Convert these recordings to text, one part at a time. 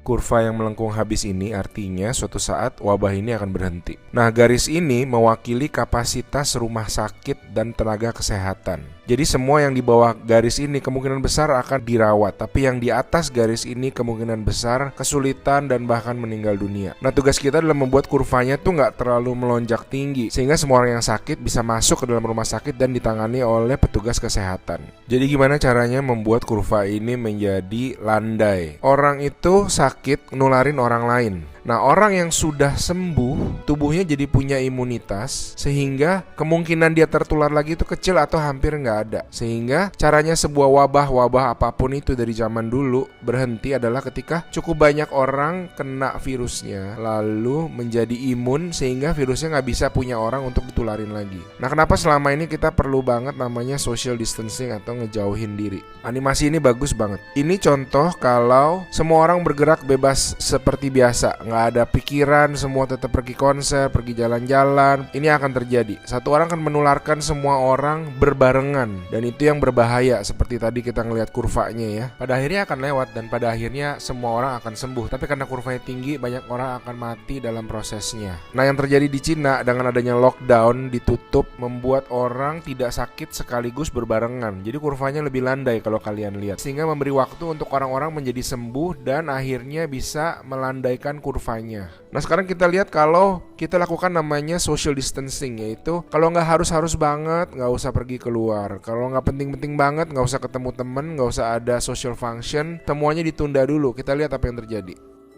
Kurva yang melengkung habis ini artinya suatu saat wabah ini akan berhenti. Nah, garis ini mewakili kapasitas rumah sakit dan tenaga kesehatan. Jadi semua yang di bawah garis ini kemungkinan besar akan dirawat, tapi yang di atas garis ini kemungkinan besar kesulitan dan bahkan meninggal dunia. Nah, tugas kita adalah membuat kurvanya tuh nggak terlalu melonjak tinggi, sehingga semua orang yang sakit bisa masuk ke dalam rumah sakit dan ditangani oleh petugas kesehatan. Jadi gimana caranya membuat kurva ini menjadi landai? Orang itu sakit nularin orang lain. Nah, orang yang sudah sembuh, tubuhnya jadi punya imunitas, sehingga kemungkinan dia tertular lagi itu kecil atau hampir nggak ada. Sehingga caranya sebuah wabah apapun itu dari zaman dulu berhenti adalah ketika cukup banyak orang kena virusnya, lalu menjadi imun sehingga virusnya nggak bisa punya orang untuk ditularin lagi. Nah, kenapa selama ini kita perlu banget namanya social distancing atau ngejauhin diri? Animasi ini bagus banget. Ini contoh kalau semua orang bergerak bebas seperti biasa, nggak ada pikiran, semua tetap pergi konser, pergi jalan-jalan. Ini akan terjadi. Satu orang akan menularkan semua orang berbarengan, dan itu yang berbahaya. Seperti tadi kita ngelihat kurvanya ya. Pada akhirnya akan lewat dan pada akhirnya semua orang akan sembuh. Tapi karena kurvanya tinggi, banyak orang akan mati dalam prosesnya. Nah, yang terjadi di Cina dengan adanya lockdown, ditutup, membuat orang tidak sakit sekaligus berbarengan. Jadi kurvanya lebih landai kalau kalian lihat, sehingga memberi waktu untuk orang-orang menjadi sembuh dan akhirnya bisa melandaikan kurvanya. Nah, sekarang kita lihat kalau kita lakukan namanya social distancing, yaitu kalau nggak harus banget nggak usah pergi keluar, kalau nggak penting-penting banget nggak usah ketemu temen, nggak usah ada social function, semuanya ditunda dulu. Kita lihat apa yang terjadi.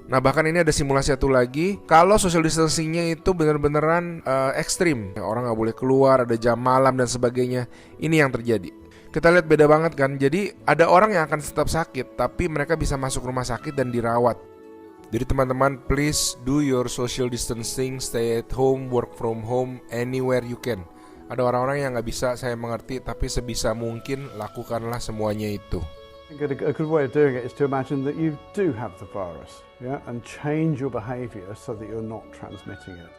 Nah, bahkan ini ada simulasi satu lagi. Kalau social distancingnya itu bener-beneran ekstrim, orang nggak boleh keluar, ada jam malam dan sebagainya. Ini yang terjadi. Kita lihat beda banget kan. Jadi ada orang yang akan tetap sakit, tapi mereka bisa masuk rumah sakit dan dirawat. Jadi teman-teman, please do your social distancing, stay at home, work from home, anywhere you can. Ada orang-orang yang nggak bisa, saya mengerti, tapi sebisa mungkin lakukanlah semuanya itu. A good way of doing it is to imagine that you do have the virus, and change your behavior so that you're not transmitting it.